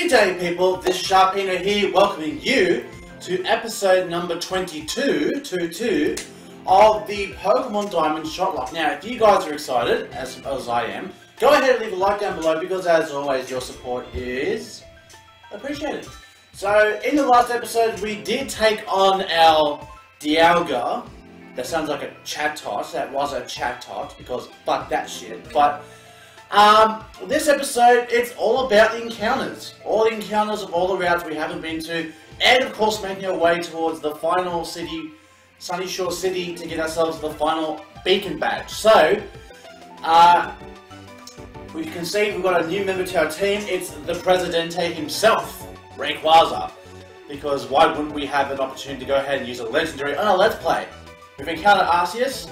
Good day, people. This is Sharpino here, welcoming you to episode number 22 of the Pokemon Diamond Shotlocke. Now, if you guys are excited, as I am, go ahead and leave a like down below because, as always, your support is appreciated. So, in the last episode, we did take on our Dialga. That sounds like a Chatot. That was a Chatot because fuck that shit. But this episode, it's all about the encounters. All the encounters of all the routes we haven't been to, and of course making our way towards the final city, Sunny Shore City, to get ourselves the final beacon badge. So, we can see we've got a new member to our team. It's the Presidente himself, Rayquaza. Because why wouldn't we have an opportunity to go ahead and use a legendary on our Let's Play? We've encountered Arceus,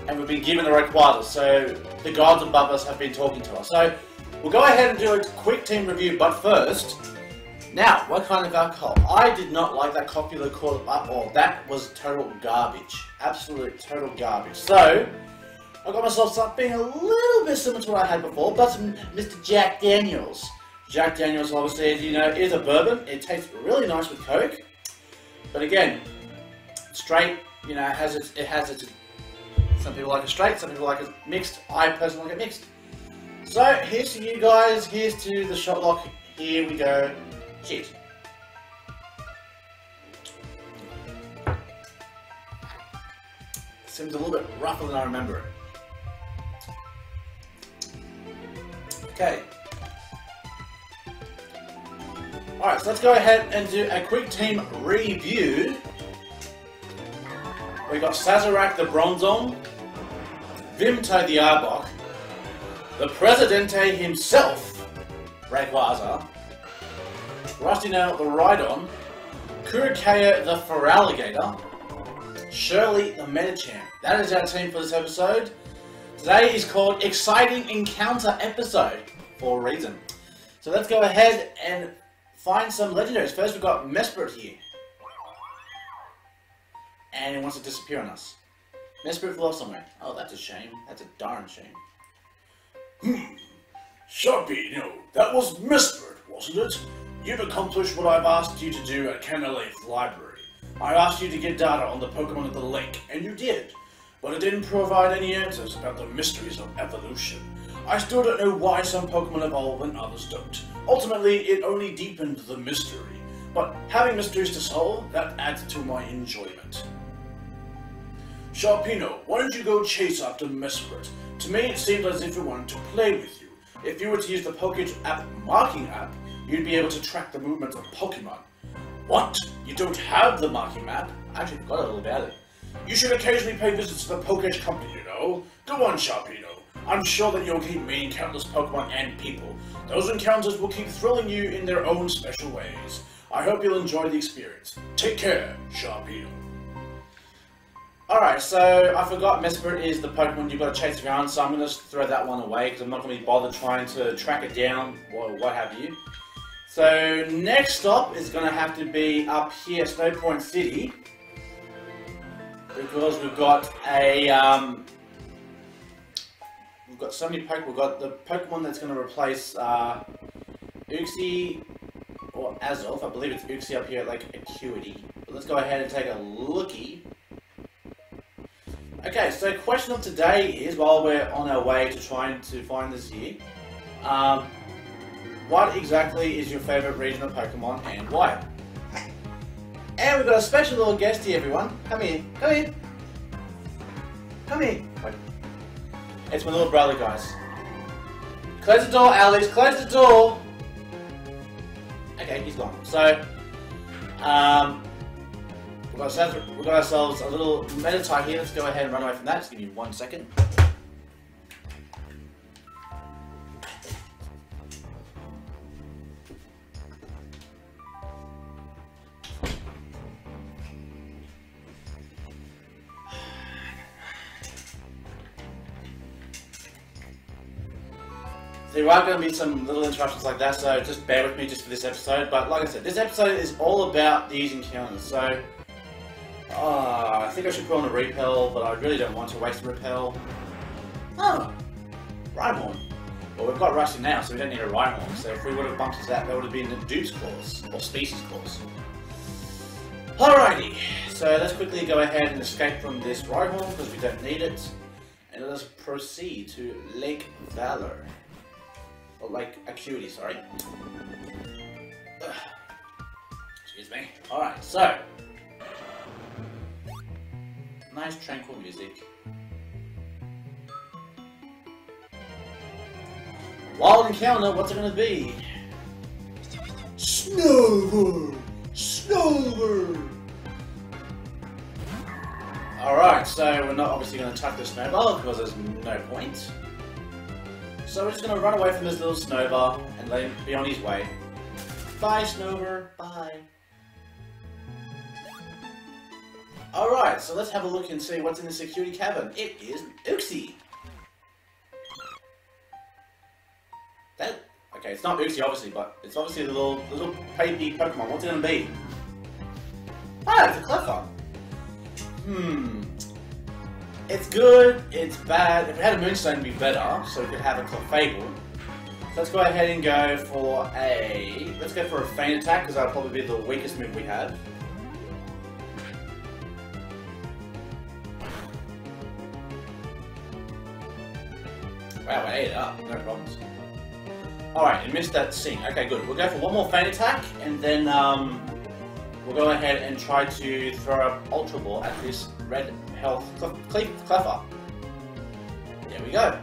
and we've been given the Rayquaza, so the gods above us have been talking to us. So, we'll go ahead and do a quick team review, but first, now, what kind of alcohol? I did not like that coffee liqueur at all. That was total garbage. Absolute total garbage. So, I got myself something a little bit similar to what I had before, but some Mr. Jack Daniels. Jack Daniels, obviously, as you know, is a bourbon. It tastes really nice with Coke. But again, straight, you know, it has its some people like it straight, some people like it mixed. I personally like it mixed. So, here's to you guys, here's to the Shotlocke. Here we go. Cheers. Seems a little bit rougher than I remember it. Okay. Alright, so let's go ahead and do a quick team review. We got Sazerac the Bronzong, Vimto the Arbok, the Presidente himself, Rayquaza, Rusty-Nail the Rhydon, Kurikea the Feraligatr, Shirley the Medicham. That is our team for this episode. Today is called Exciting Encounter Episode, for a reason. So let's go ahead and find some legendaries. First we've got Mesprit here. And it wants to disappear on us. Mesprit flew off somewhere. Oh, that's a shame. That's a darn shame. Sharpino, that was Mesprit, wasn't it? You've accomplished what I've asked you to do at Canalith Library. I asked you to get data on the Pokemon at the lake, and you did. But it didn't provide any answers about the mysteries of evolution. I still don't know why some Pokemon evolve and others don't. Ultimately, it only deepened the mystery. But having mysteries to solve, that adds to my enjoyment. Sharpino, why don't you go chase after Mesprit? To me, it seemed as if it wanted to play with you. If you were to use the Pokédex app marking app, you'd be able to track the movements of Pokemon. What? You don't have the marking map? I actually forgot a little about it. You should occasionally pay visits to the Pokédex company, you know. Go on, Sharpino. I'm sure that you'll keep meeting countless Pokemon and people. Those encounters will keep thrilling you in their own special ways. I hope you'll enjoy the experience. Take care, Sharpino. Alright, so I forgot Mesprit is the Pokemon you've got to chase around, so I'm going to throw that one away because I'm not going to be bothered trying to track it down or what have you. So next stop is going to have to be up here, Snow Point City, because we've got a we've got so many Pokemon. We've got the Pokemon that's going to replace Uxie or Azelf. I believe it's Uxie up here at like Acuity. But let's go ahead and take a lookie. Okay, so question of today is, while we're on our way to trying to find this here, what exactly is your favourite regional Pokemon and why? And we've got a special little guest here, everyone. Come here, come here. Come here. Wait. It's my little brother, guys. Close the door, Alex, close the door! Okay, he's gone. So, we've got ourselves a little Meditite here. Let's go ahead and run away from that. Just give me 1 second. There are going to be some little interruptions like that, so just bear with me just for this episode. But like I said, this episode is all about these encounters. So, I think I should put on a repel, but I really don't want to waste a repel. Oh, Rhyhorn. Well, we've got Rusty now, so we don't need a Rhyhorn. So if we would have bumped into that, that would have been the Dude's Claws, or Species Claws. Alrighty, so let's quickly go ahead and escape from this Rhyhorn, because we don't need it. And let us proceed to Lake Valor. Or Lake Acuity, sorry. Excuse me. Alright, so. Nice tranquil music. Wild encounter, what's it gonna be? Snover! Snover! Alright, so we're not obviously gonna attack the Snowball because there's no point. So we're just gonna run away from this little Snowball and let him be on his way. Bye, Snover. Bye. Alright, so let's have a look and see what's in the security cabin. It is Uxie. Okay, it's not Uxie obviously, but it's obviously the little baby Pokemon. What's it gonna be? Ah, it's a Cleffa. It's good, it's bad. If it had a Moonstone, it'd be better, so we could have a Clefable. So let's go ahead and go for a... Let's go for a Feint Attack, because that'll probably be the weakest move we have. Wow, I ate it up, no problems. Alright, you missed that Sing. Okay, good. We'll go for one more Feint Attack, and then we'll go ahead and try to throw an Ultra Ball at this red health Cleffa. There we go.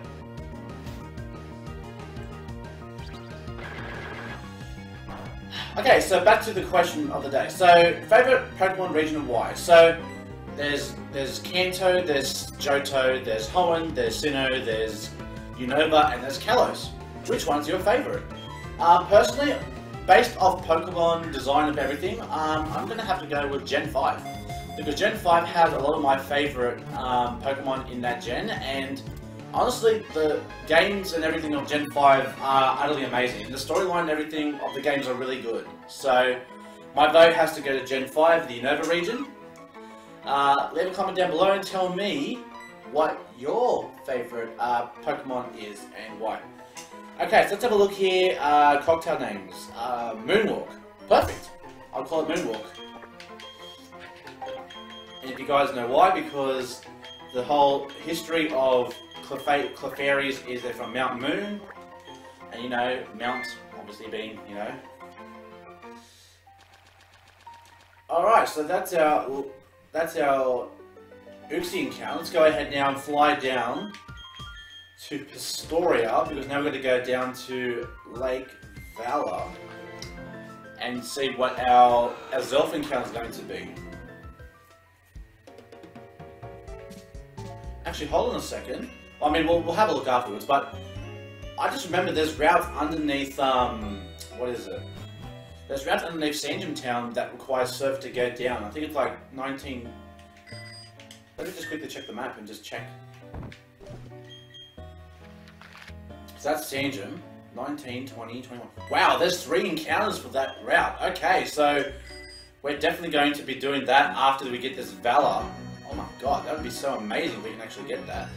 Okay, so back to the question of the day. So, favourite Pokemon region and why? So, there's Kanto, there's Johto, there's Hoenn, there's Sinnoh, there's Unova, and there's Kalos. Which one's your favourite? Personally, based off Pokemon design of everything, I'm going to have to go with Gen 5. Because Gen 5 has a lot of my favourite Pokemon in that gen, and honestly, the games and everything of Gen 5 are utterly amazing. The storyline and everything of the games are really good. So, my vote has to go to Gen 5, the Unova region. Leave a comment down below and tell me what your favourite Pokemon is and why. Okay, so let's have a look here. Cocktail names. Moonwalk. Perfect. I'll call it Moonwalk. And if you guys know why, because the whole history of Clefairies is they're from Mount Moon. And you know, Mount obviously being, you know. Alright, so that's our Uxie encounter. Let's go ahead now and fly down to Pastoria, because now we're going to go down to Lake Valor and see what our Zelf encounter is going to be. Actually, hold on a second. I mean, we'll have a look afterwards, but I just remember there's routes underneath, what is it? There's routes underneath Sandgem Town that require Surf to go down. I think it's like 19... Let me just quickly check the map and just check. So that's Sandgem, 19, 20, 21. Wow, there's 3 encounters for that route. Okay, so we're definitely going to be doing that after we get this Valor. Oh my god, that would be so amazing if we can actually get that.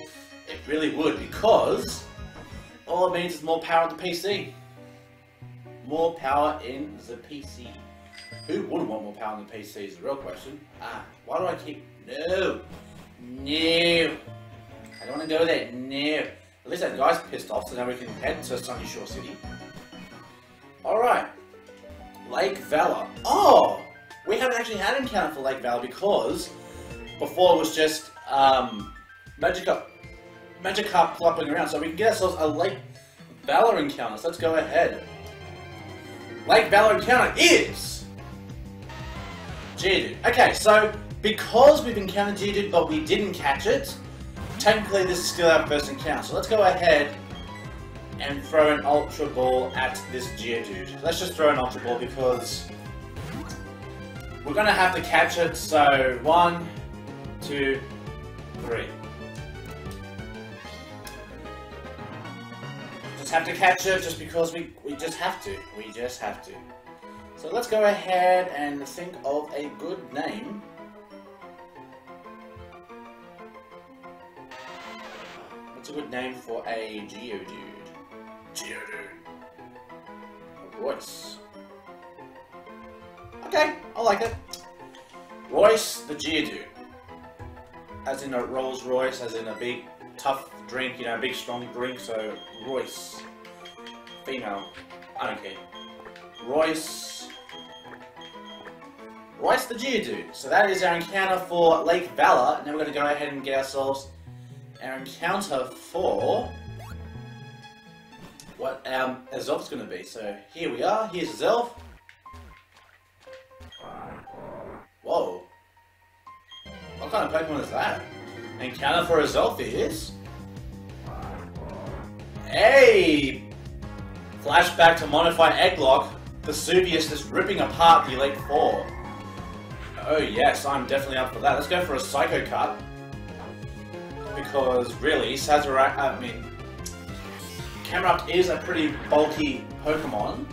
It really would, because all it means is more power on the PC. More power in the PC. Who wouldn't want more power on the PC is the real question. Why do I keep... No! No! I don't want to go there. No! At least that guy's pissed off, so now we can head to Sunny Shore City. Alright. Lake Valor. Oh! We haven't actually had an encounter for Lake Valor because before it was just Magikarp flopping around. So we can get ourselves a Lake Valor encounter. So let's go ahead. Lake Valor encounter is Geodude. Okay, so because we've encountered Geodude but we didn't catch it, technically this is still our first encounter. So let's go ahead and throw an Ultra Ball at this Geodude. Let's just throw an Ultra Ball because we're going to have to catch it. So 1, 2, 3. Just have to catch it just because we just have to. We just have to. So let's go ahead and think of a good name. What's a good name for a Geodude? Geodude. Royce. Okay, I like it. Royce the Geodude. As in a Rolls Royce, as in a big, tough drink, you know, a big, strong drink, so Royce. Female. I don't care. Royce. Royce the Geodude. So that is our encounter for Lake Valor. Now we're going to go ahead and get ourselves our encounter for what our Zelf's going to be. So here we are. Here's Zelf. Whoa. What kind of Pokemon is that? Encounter for a Zelf is... Hey! Flashback to Monofire Egglocke. Vesuvius is ripping apart the Elite Four. Oh yes, I'm definitely up for that. Let's go for a Psycho Cut. Because really, Camerupt is a pretty bulky Pokemon.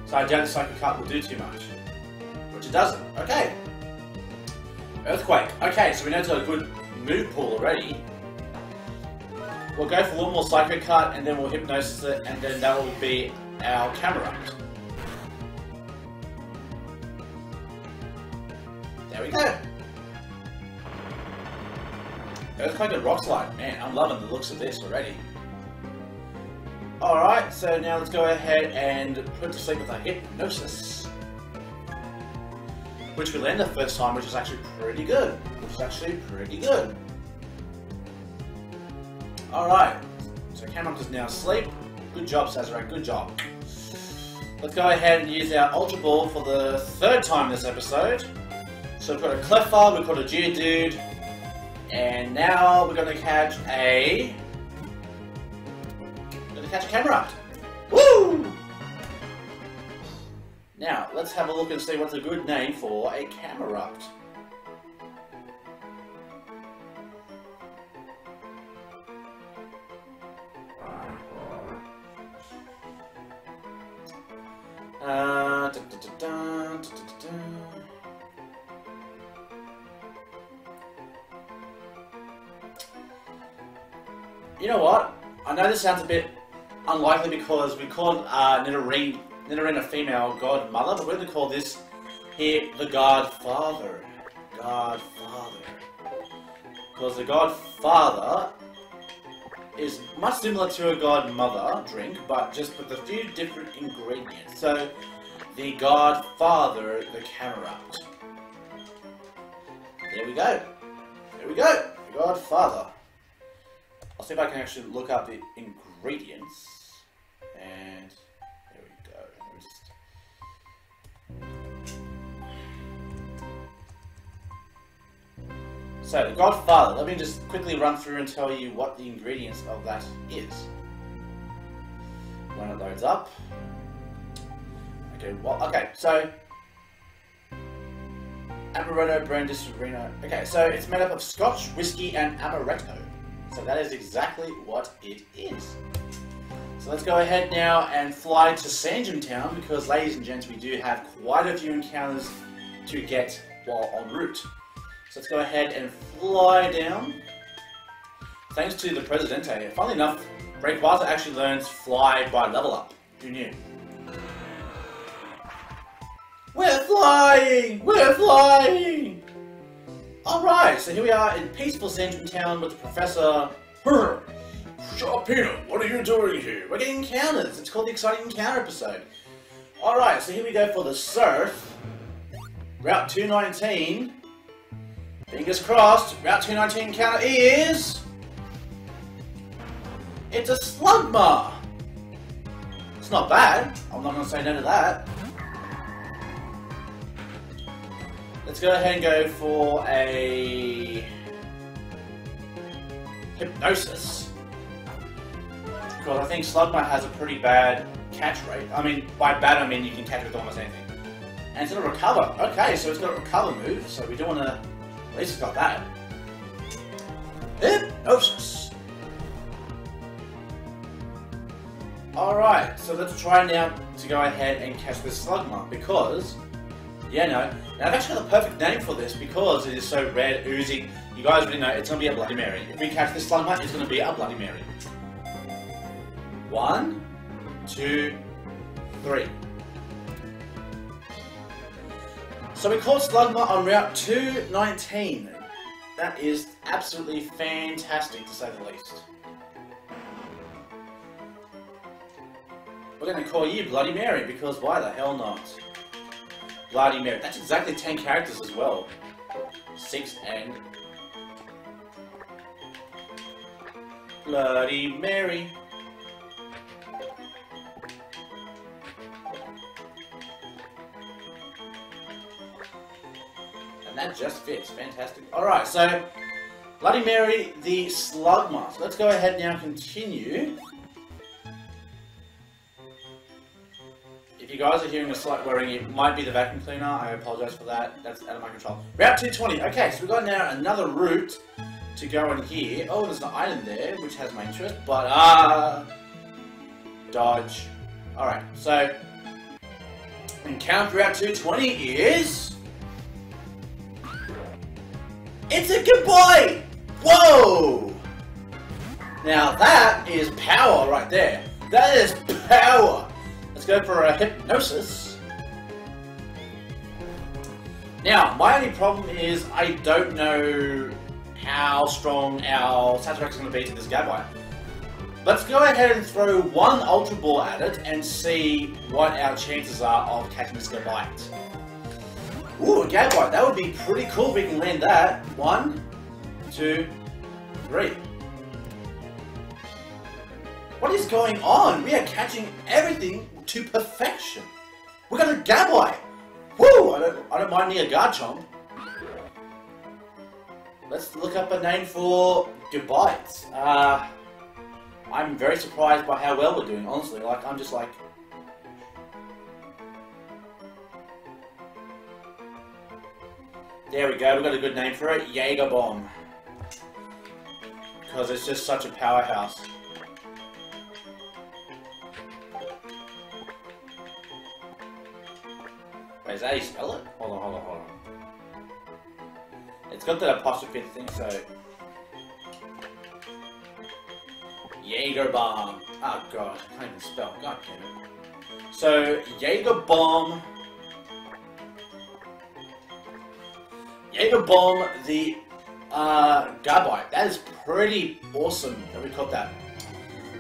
So I doubt Psycho Cut will do too much. Which it doesn't. Okay. Earthquake. Okay, so we know it's got a good move pool already. We'll go for one more Psycho Cut and then we'll Hypnosis it and then that will be our Camerupt. There we go. Earthquake and Rock Slide. Man, I'm loving the looks of this already. Alright, so now let's go ahead and put to sleep with our Hypnosis. Which we landed the first time, which is actually pretty good. Alright, so Camerupt is now asleep. Good job, Sazerac, good job. Let's go ahead and use our Ultra Ball for the third time this episode. So we've got a Clefairy, we've got a Geodude, and now we're going to catch a... Camerupt. Woo! Now, let's have a look and see what's a good name for a Camerupt. You know what? I know this sounds a bit unlikely because we called Nidorine a female godmother, but we're going to call this here the Godfather. Godfather. Because the Godfather is much similar to a godmother drink, but just with a few different ingredients. So, the Godfather, the Camerupt. There we go. There we go. The Godfather. I'll see if I can actually look up the ingredients. And there we go. So, the Godfather. Let me just quickly run through and tell you what the ingredients of that is. When it loads up. Okay, well, okay, so Amaretto, Brandisarino. Okay, so it's made up of Scotch, whiskey, and Amaretto. So that is exactly what it is. So let's go ahead now and fly to Sandgem Town because, ladies and gents, we do have quite a few encounters to get while en route. So let's go ahead and fly down. Thanks to the Presidente. Funnily enough, Rayquaza actually learns Fly by level up. Who knew? We're flying! We're flying! Alright, so here we are in peaceful Sandgem Town with the Professor... Sharpino, what are you doing here? We're getting encounters. It's called the Exciting Encounter episode. Alright, so here we go for the Surf. Route 219. Fingers crossed. Route 219 encounter is... It's a Slugma! It's not bad. I'm not going to say no to that. Let's go ahead and go for a... Hypnosis. Because I think Slugma has a pretty bad catch rate. I mean, by bad I mean you can catch with almost anything. And it's going to recover. Okay, so it's got a recover move, so we don't want to... At least it's got that. Hypnosis. Alright, so let's try now to go ahead and catch this Slugma, because... Yeah, no. Now I've actually got the perfect name for this because it is so red, oozing, You guys already know it's going to be a Bloody Mary. If we catch this Slugma, it's going to be a Bloody Mary. 1, 2, 3. So we caught Slugma on Route 219. That is absolutely fantastic, to say the least. We're going to call you Bloody Mary, because why the hell not? Bloody Mary. That's exactly 10 characters as well. 6 and... Bloody Mary. And that just fits. Fantastic. Alright, so Bloody Mary, the Slugma. So let's go ahead now and continue. If you guys are hearing a slight whirring, it might be the vacuum cleaner. I apologise for that. That's out of my control. Route 220. Okay, so we've got now another route to go in here. Oh, there's an item there, which has my interest, but, dodge. Alright, so, encounter Route 220 is... It's a good boy! Whoa! Now that is power right there. That is power! Let's go for a hypnosis. Now, my only problem is I don't know how strong our Saturex is going to be to this Gabite. Let's go ahead and throw one Ultra Ball at it and see what our chances are of catching this Gabite. Ooh, a Gabite. That would be pretty cool if we can land that. 1, 2, 3. What is going on? We are catching everything to perfection. We got a Gabite. Woo! I don't mind me a Garchomp. Let's look up a name for Gabites. I'm very surprised by how well we're doing, honestly. Like, I'm just like... There we go, we've got a good name for it. Jaeger Bomb. Because it's just such a powerhouse. Wait, is that how you spell it? Hold on. It's got that apostrophe thing, so... Jaeger Bomb. Oh god, I can't even spell. God damn it. So, Jaeger Bomb... Jaeger Bomb, the Gabite. That is pretty awesome that we caught that.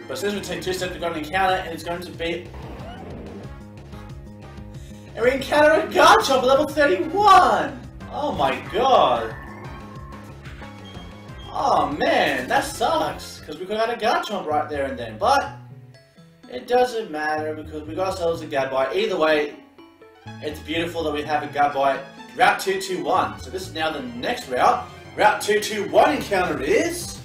But as soon as we take 2 steps, we've got an encounter, and it's going to be... And we encounter a Garchomp at level 31! Oh my god! Oh man, that sucks! Because we could have had a Garchomp right there and then, but... It doesn't matter because we got ourselves a Gabite. Either way, it's beautiful that we have a Gabite. Route 221. So this is now the next route. Route 221 encounter is...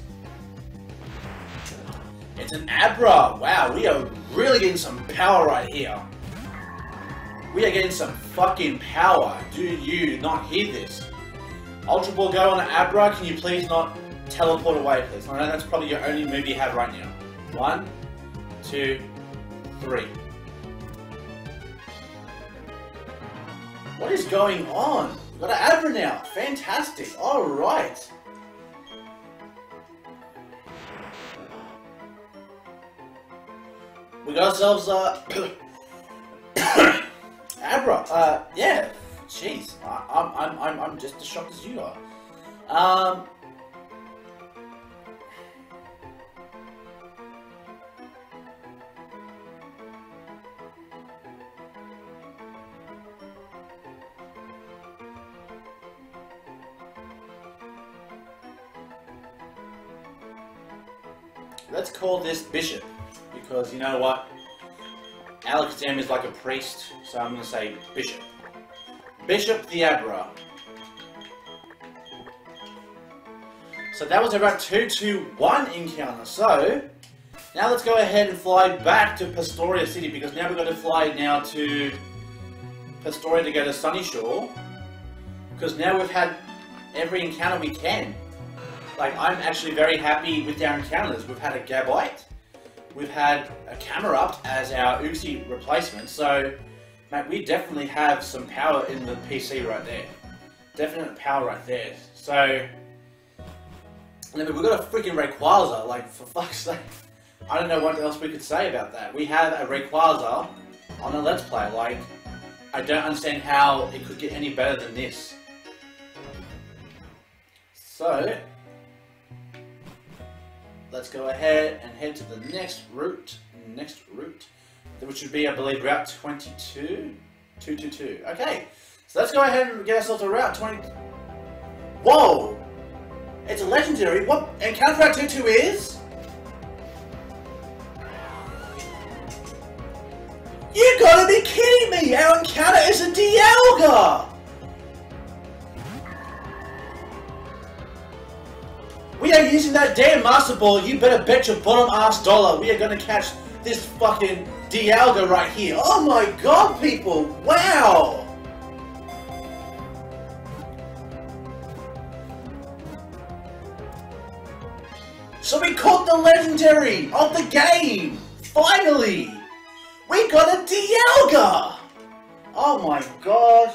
It's an Abra. Wow, we are really getting some power right here. We are getting some fucking power. Do you not hear this? Ultra Ball go on an Abra. Can you please not teleport away, please? I know that's probably your only move you have right now. 1, 2, 3. What is going on? We've got an Abra now. Fantastic. Alright. We got ourselves Abra. Yeah. Jeez. I'm just as shocked as you are. Let's call this Bishop, because you know what? Alakazam is like a priest, so I'm going to say Bishop. Bishop the Abra. So that was about 221 encounter. So now let's go ahead and fly back to Pastoria City, because now we've got to fly now to Pastoria to go to Sunny Shore, because now we've had every encounter we can. Like, I'm actually very happy with our encounters. We've had a Gabite, we've had a Camerupt as our Uxie replacement, so, mate, we definitely have some power in the PC right there. Definite power right there. So, And then we've got a freaking Rayquaza, like, for fuck's sake. I don't know what else we could say about that. We have a Rayquaza on a Let's Play, like, I don't understand how it could get any better than this. So, let's go ahead and head to the next route, which would be, I believe, Route 22? 222. Okay, so let's go ahead and get ourselves to Route 20... Whoa! It's a legendary. What encounter Route 22 is? You gotta be kidding me! Our encounter is a Dialga! We are using that damn Master Ball. You better bet your bottom ass dollar we are gonna catch this fucking Dialga right here. Oh my god, people! Wow! So we caught the legendary of the game! Finally! We got a Dialga! Oh my gosh!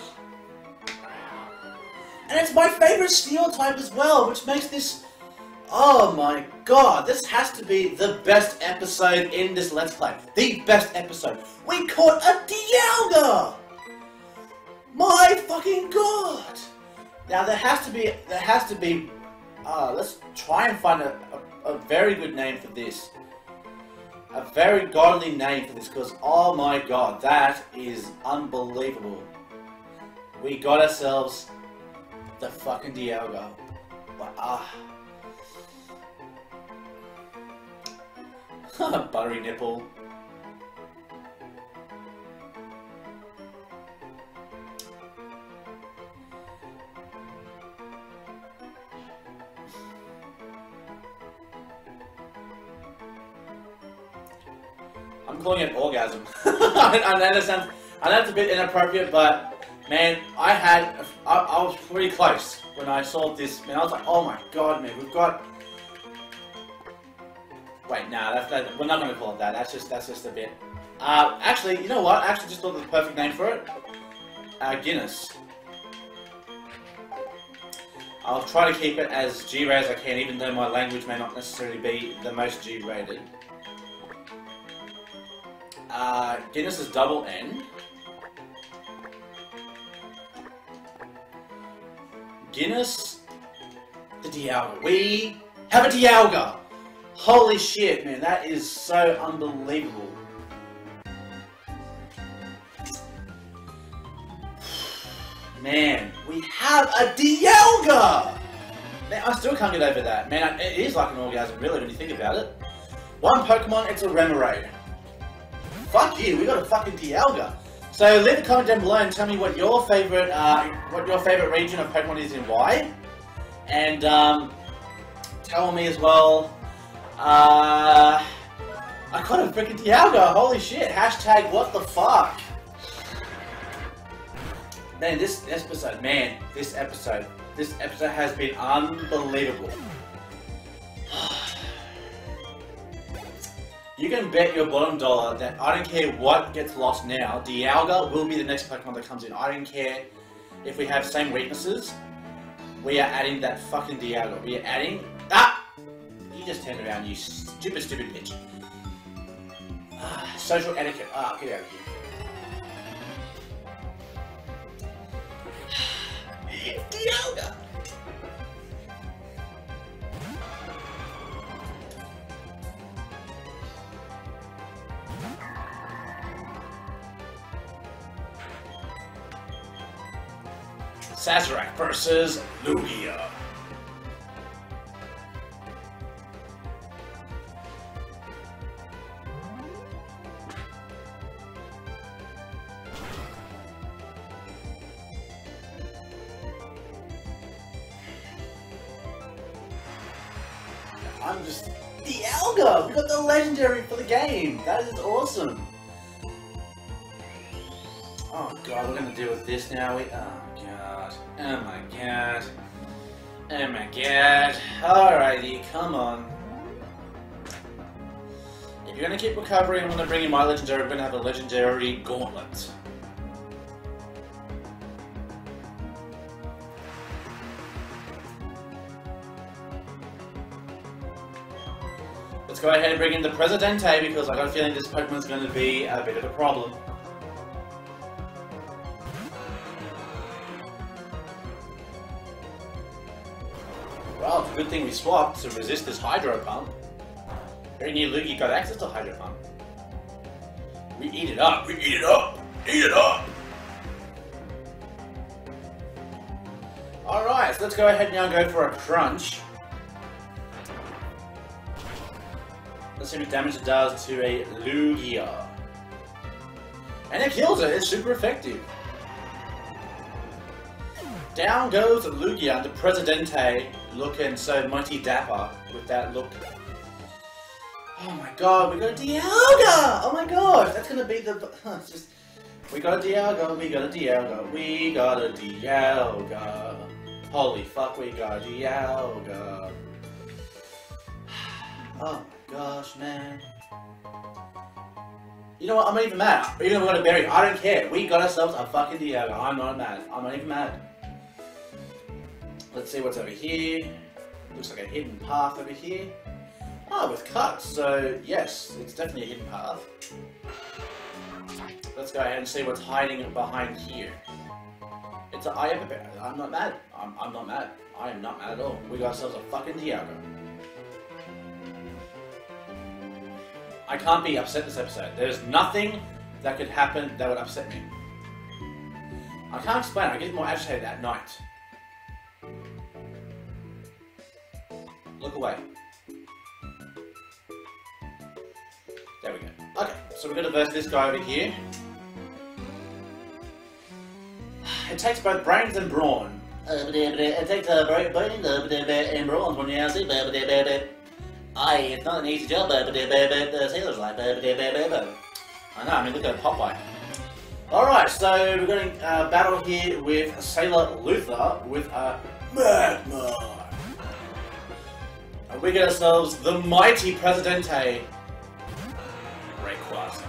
And it's my favorite steel type as well, which makes this... Oh my god, this has to be the best episode in this Let's Play. The best episode. We caught a Dialga! My fucking god! Now there has to be, let's try and find a very good name for this. A very godly name for this, because oh my god, that is unbelievable. We got ourselves the fucking Dialga. Buttery nipple. I'm calling it orgasm. I know it's a bit inappropriate, but man, I was pretty close when I saw this. Man, I was like, oh my god, man, we've got. Wait, nah, we're not going to call it that. That's just a bit. Actually, you know what? I actually just thought of the perfect name for it. Guinness. I'll try to keep it as G-rated as I can, even though my language may not necessarily be the most G-rated. Guinness is double N. Guinness, the Dialga. We have a Dialga! Holy shit, man, that is so unbelievable. Man, we have a Dialga! Man, I still can't get over that. Man, it is like an orgasm, really, when you think about it. One Pokemon, it's a Remoraid. Fuck you, we got a fucking Dialga. So leave a comment down below and tell me what your favorite region of Pokemon is and why. And tell me as well. I got a freaking Dialga. Holy shit! Hashtag what the fuck. Man, this episode has been unbelievable. You can bet your bottom dollar that I don't care what gets lost now, Dialga will be the next Pokemon that comes in. I don't care if we have same weaknesses. We are adding that fucking Dialga. We are adding... Ah! You just turned around, you stupid bitch. Social etiquette. Get out of here. Dialga! Sazerac versus Lugia. I'm just... Dialga! We got the legendary for the game! That is awesome! Oh god, we're gonna deal with this now. Oh god. Oh my god. Oh my god. Alrighty, come on. If you're gonna keep recovering, I'm gonna bring in my legendary. We're gonna have a legendary gauntlet. Let's go ahead and bring in the Presidente because I got a feeling this Pokemon's going to be a bit of a problem. Well, it's a good thing we swapped to resist this Hydro Pump. Very near Lugia got access to Hydro Pump. We eat it up, we eat it up, eat it up! Alright, so let's go ahead now and go for a Crunch. Let's see how much damage it does to a Lugia. And it kills it, it's super effective. Down goes Lugia, the Presidente, looking so mighty dapper with that look. Oh my god, we got a Dialga! Oh my gosh, that's gonna be the... it's just... We got a Dialga, we got a Dialga, we got a Dialga. Holy fuck, we got a Dialga. Oh my gosh, man. You know what, I'm not even mad. Even if we got a berry, I don't care. We got ourselves a fucking Dialga. I'm not mad. I'm not even mad. Let's see what's over here. Looks like a hidden path over here. Oh, with cuts, so yes, it's definitely a hidden path. Let's go ahead and see what's hiding behind here. It's an I am I'm not mad. I'm not mad. I am not mad at all. We got ourselves a fucking Dialga. I can't be upset this episode. There's nothing that could happen that would upset me. I can't explain. I get more agitated at night. Look away. There we go. Okay, so we're going to verse this guy over here. It takes both brains and brawn. It takes brains and brawn when you see. Aye, it's not an easy job, the sailors like. I know, I mean, look at Popeye. Alright, so we're going to battle here with Sailor Luther with a Magma. And we get ourselves the mighty Presidente Rayquaza.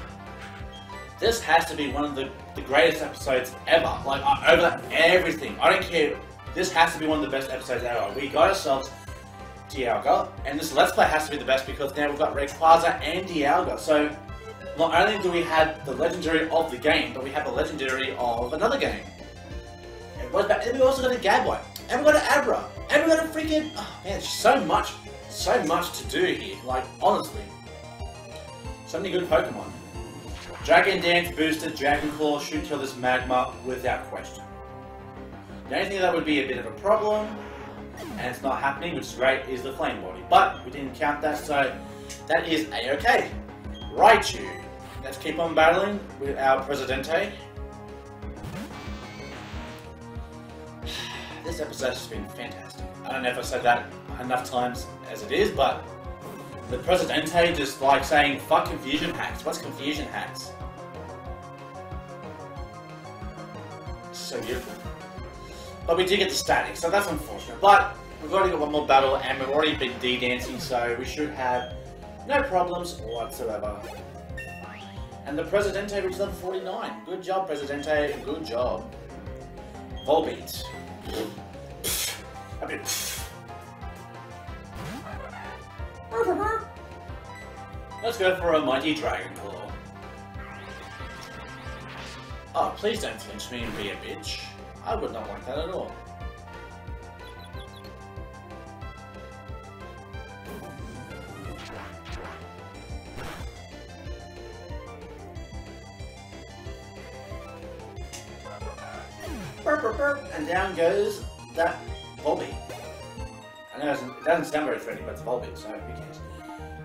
This has to be one of the greatest episodes ever. Like, over everything. I don't care. This has to be one of the best episodes ever. We got ourselves Dialga, and this Let's Play has to be the best because now we've got Rayquaza and Dialga. So, not only do we have the legendary of the game, but we have the legendary of another game. And we also got a Gabby, and we got an Abra, and we got a freaking... Oh man, there's so much to do here. Like, honestly. So many good Pokemon. Dragon Dance boosted, Dragon Claw should kill this Magma without question. The only thing that would be a bit of a problem, and it's not happening, which is great, is the Flame Body. But we didn't count that, so that is a-okay. Raichu. Let's keep on battling with our Presidente. This episode has been fantastic. I don't know if I said that enough times as it is, but the Presidente just like saying, fuck confusion hacks. What's confusion hacks? So beautiful. But we did get the static, so that's unfortunate. But we've already got one more battle, and we've already been D-dancing, so we should have no problems whatsoever. And the Presidente reached level 49. Good job, Presidente. Good job. Volbeat. I mean... Let's go for a mighty Dragon Claw. Oh, please don't flinch me and be a bitch. I would not like that at all. Burp, burp, burp, and down goes that Volbeat. I know it doesn't sound very threatening, but it's Volbeat, so who cares?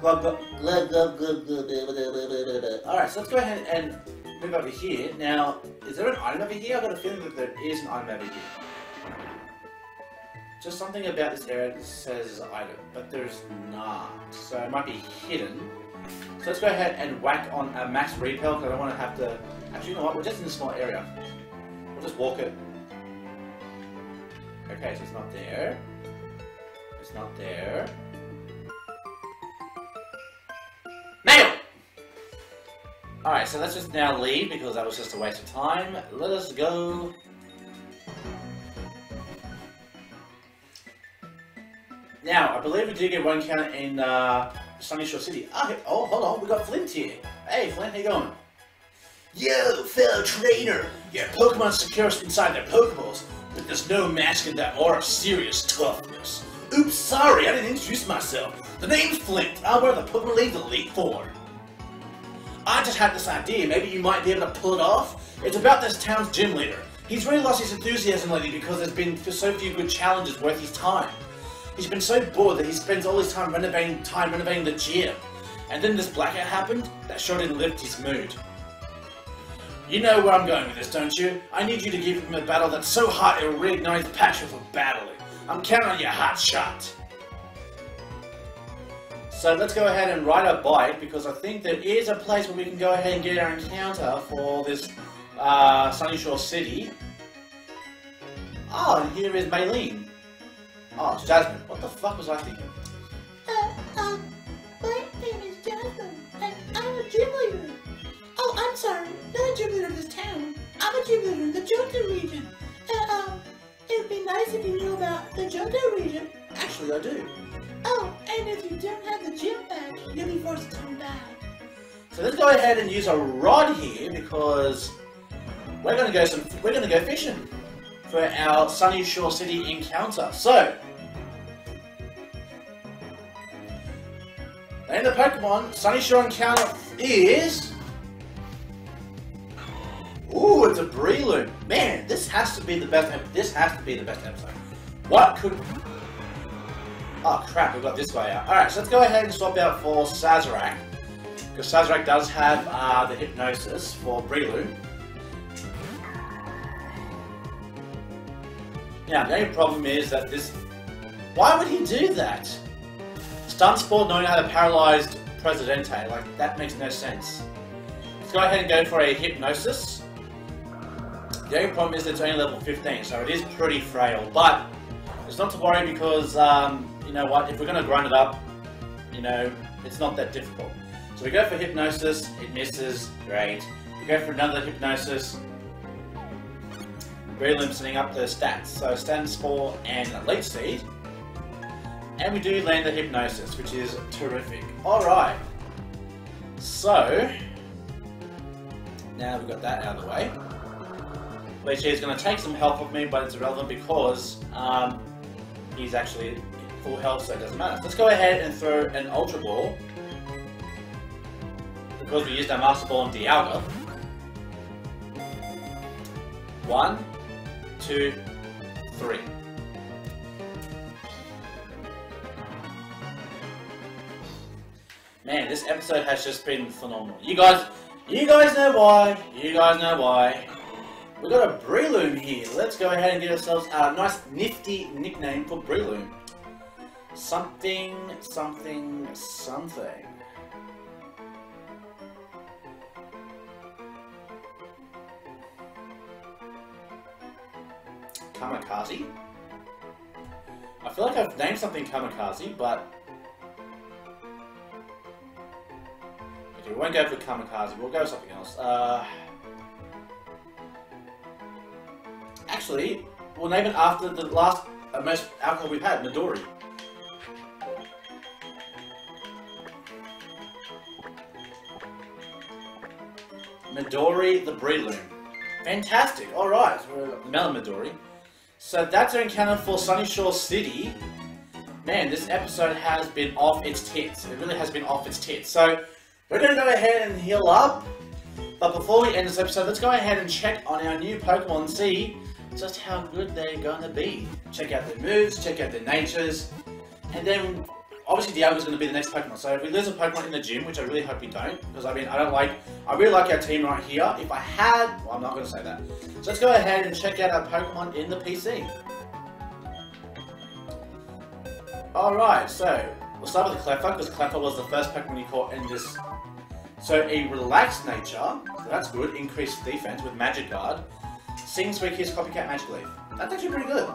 Glub, glub, glub, glub, glub, glub, glub. Alright, so let's go ahead and move over here. Now, is there an item over here? I've got a feeling that there is an item over here. Just something about this area that says item, but there's not. So it might be hidden. So let's go ahead and whack on a max repel, because I don't want to have to... Actually, you know what? We're just in a small area. We'll just walk it. Okay, so it's not there. It's not there. Nail! Alright, so let's just now leave because that was just a waste of time. Let us go. Now, I believe we do get one counter in Sunnyshore's City. Oh, hold on, we got Flint here. Hey, Flint, how you going? Yo, fellow trainer! Your Pokemon secure us inside their Pokeballs, but there's no masking that aura of serious toughness. Oops, sorry, I didn't introduce myself. The name's Flint. I wear the Pokemon League Elite Four. I just had this idea, maybe you might be able to pull it off. It's about this town's gym leader. He's really lost his enthusiasm lately because there's been so few good challenges worth his time. He's been so bored that he spends all his time renovating the gym. And then this blackout happened that sure didn't lift his mood. You know where I'm going with this, don't you? I need you to give him a battle that's so hot it'll reignite his passion for battling. I'm counting on your hot shot. So let's go ahead and ride a bike because I think there is a place where we can go ahead and get our encounter for this Sunnyshore's City. Oh, and here is Maylene. Oh, it's Jasmine. What the fuck was I thinking? My name is Jasmine, and I'm a gym leader. Oh, I'm sorry, not a gym leader of this town. I'm a gym leader in the Johto region. It would be nice if you knew about the Johto region. Actually, I do. Oh, and if you don't have the gym badge, you'll be forced to come back. So let's go ahead and use a rod here because we're gonna go fishing for our Sunnyshore's City encounter. So the name of the Pokemon Sunnyshore's encounter is. Ooh, it's a Breloom. Man, this has to be the best. This has to be the best episode. What could? Oh crap, we got this guy out. Alright, so let's go ahead and swap out for Sazerac. Because Sazerac does have the Hypnosis for Breloom. Now, the only problem is that this... Why would he do that? Stun Spore knowing how to paralyze Presidente, like, that makes no sense. Let's go ahead and go for a Hypnosis. The only problem is it's only level 15, so it is pretty frail, but it's not to worry because, you know what, if we're going to grind it up, you know, it's not that difficult. So we go for Hypnosis, it misses, great. We go for another Hypnosis, Breloom setting up the stats. So Stun Spore and Leech Seed. And we do land the Hypnosis, which is terrific. Alright. So, now we've got that out of the way. Leech Seed is going to take some health off me, but it's irrelevant because he's actually full health, so it doesn't matter. So let's go ahead and throw an Ultra Ball. Because we used our Master Ball on Dialga. 1, 2, 3. Man, this episode has just been phenomenal. You guys know why. You guys know why. We've got a Breloom here. Let's go ahead and get ourselves a nice nifty nickname for Breloom. Something, something, something. Kamikaze? I feel like I've named something Kamikaze, but... Okay, we won't go for Kamikaze, we'll go with something else. Actually, we'll name it after the last most alcohol we've had, Midori. Midori the Breloom. Fantastic, alright, so we're Melon Midori. So that's our encounter for Sunnyshore's City. Man, this episode has been off its tits. It really has been off its tits. So, we're going to go ahead and heal up. But before we end this episode, let's go ahead and check on our new Pokemon and see just how good they're going to be. Check out their moves, check out their natures, and then obviously Dialga's going to be the next Pokemon. So if we lose a Pokemon in the gym, which I really hope we don't, because I mean, I really like our team right here. If I had, well, I'm not going to say that. So let's go ahead and check out our Pokemon in the PC. Alright, so we'll start with the Cleffa, because Cleffa was the first Pokemon you caught in this. So a relaxed nature, so that's good, increased defense with Magic Guard. Sing, Sweet Kiss, Copycat, Magic Leaf. That's actually pretty good.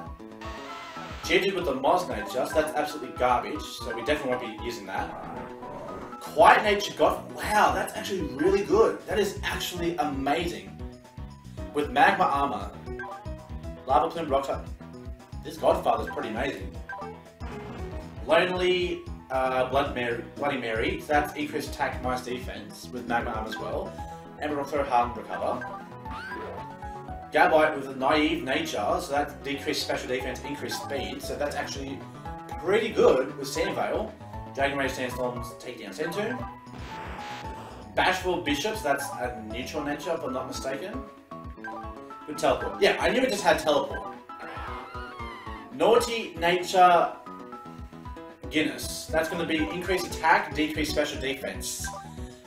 Geodude with the Moz nature, so that's absolutely garbage, so we definitely won't be using that. Quiet nature got, wow, that's actually really good. That is actually amazing. With Magma Armor, Lava Plume, Rock Type. This Godfather is pretty amazing. Lonely Bloody Mary. So that's increased attack minus defense with Magma Arm as well. And we'll throw Hardened Recover. Gabite with a Naive Nature, so that's decreased special defense, increased speed. So that's actually pretty good with Sandvale. Dragon Rage Sandstorms, take down Sentu. Bashful Bishops, that's a neutral nature if I'm not mistaken. Good teleport. Yeah, I knew it just had teleport. Naughty Nature Guinness. That's going to be increased attack, decreased special defense.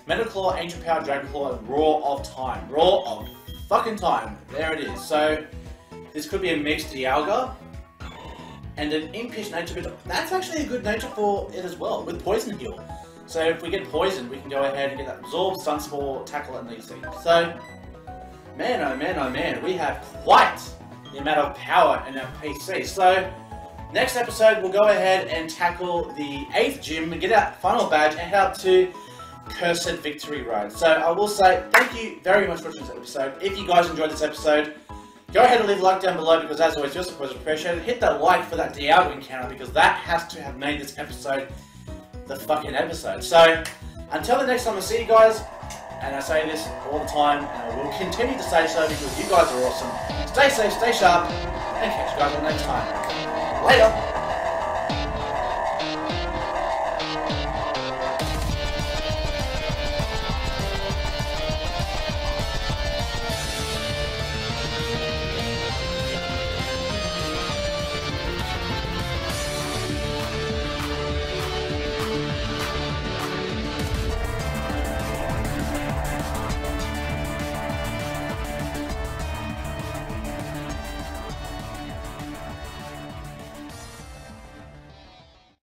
Metal Claw, Ancient Power, Dragon Claw, and Roar of Time. Roar of fucking Time. There it is. So, this could be a mixed Dialga. And an Impish Nature Bishop. That's actually a good nature for it as well, with Poison Heal. So if we get poisoned, we can go ahead and get that Absorb, Stun Spore, Tackle, and these things. So, man, oh man, oh man, we have quite the amount of power in our PC. So, next episode, we'll go ahead and tackle the 8th gym, get our final badge, and head out to Cursed Victory Road. So, I will say thank you very much for watching this episode. If you guys enjoyed this episode, go ahead and leave a like down below because, as always, your support is appreciated. Hit that like for that Dialga encounter because that has to have made this episode the fucking episode. So, until the next time I see you guys, and I say this all the time, and I will continue to say so because you guys are awesome. Stay safe, stay sharp, and catch you guys all next time. Later!